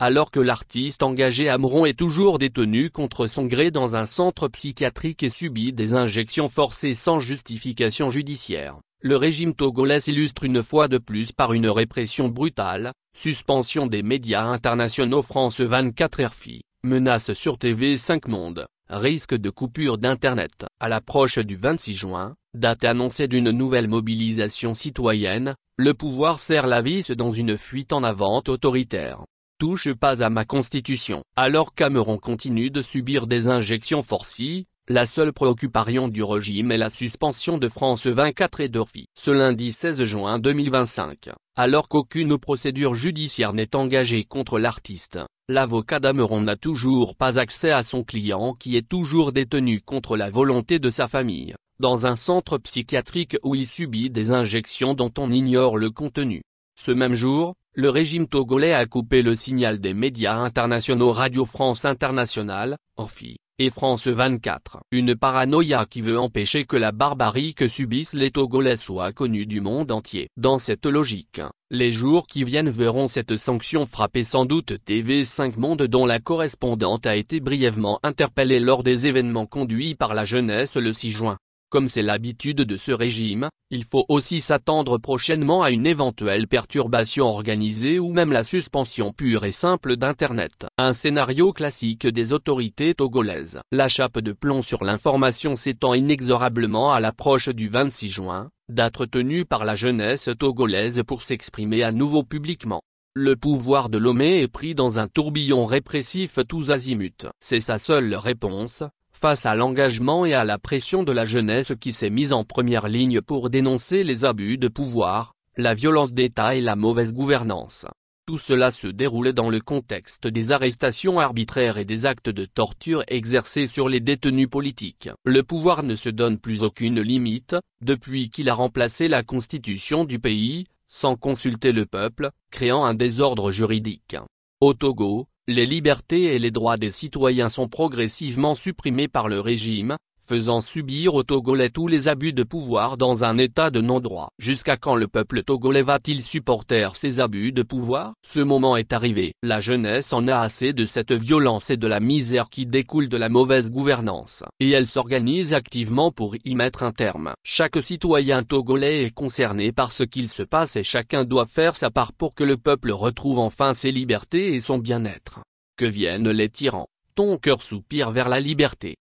alors que l'artiste engagé Ameron est toujours détenu contre son gré dans un centre psychiatrique et subit des injections forcées sans justification judiciaire. Le régime togolais s'illustre une fois de plus par une répression brutale, suspension des médias internationaux France 24 RFI, menaces sur TV5 Monde, risque de coupure d'Internet. À l'approche du 26 juin, date annoncée d'une nouvelle mobilisation citoyenne, le pouvoir serre la vis dans une fuite en avant autoritaire. Touche pas à ma constitution. Alors qu'Ameron continue de subir des injections forcées, la seule préoccupation du régime est la suspension de France 24 et d'RFI. Ce lundi 16 juin 2025, alors qu'aucune procédure judiciaire n'est engagée contre l'artiste, l'avocat d'Ameron n'a toujours pas accès à son client qui est toujours détenu contre la volonté de sa famille, dans un centre psychiatrique où il subit des injections dont on ignore le contenu. Ce même jour, le régime togolais a coupé le signal des médias internationaux Radio France Internationale, RFI, et France 24. Une paranoïa qui veut empêcher que la barbarie que subissent les Togolais soit connue du monde entier. Dans cette logique, les jours qui viennent verront cette sanction frapper sans doute TV5 Monde dont la correspondante a été brièvement interpellée lors des événements conduits par la jeunesse le 6 juin. Comme c'est l'habitude de ce régime, il faut aussi s'attendre prochainement à une éventuelle perturbation organisée ou même la suspension pure et simple d'Internet. Un scénario classique des autorités togolaises. La chape de plomb sur l'information s'étend inexorablement à l'approche du 26 juin, date retenue par la jeunesse togolaise pour s'exprimer à nouveau publiquement. Le pouvoir de Lomé est pris dans un tourbillon répressif tous azimuts. C'est sa seule réponse face à l'engagement et à la pression de la jeunesse qui s'est mise en première ligne pour dénoncer les abus de pouvoir, la violence d'État et la mauvaise gouvernance. Tout cela se déroule dans le contexte des arrestations arbitraires et des actes de torture exercés sur les détenus politiques. Le pouvoir ne se donne plus aucune limite, depuis qu'il a remplacé la constitution du pays, sans consulter le peuple, créant un désordre juridique. Au Togo, les libertés et les droits des citoyens sont progressivement supprimés par le régime, faisant subir aux Togolais tous les abus de pouvoir dans un état de non-droit. Jusqu'à quand le peuple togolais va-t-il supporter ces abus de pouvoir? Ce moment est arrivé. La jeunesse en a assez de cette violence et de la misère qui découle de la mauvaise gouvernance. Et elle s'organise activement pour y mettre un terme. Chaque citoyen togolais est concerné par ce qu'il se passe et chacun doit faire sa part pour que le peuple retrouve enfin ses libertés et son bien-être. Que viennent les tyrans. Ton cœur soupire vers la liberté.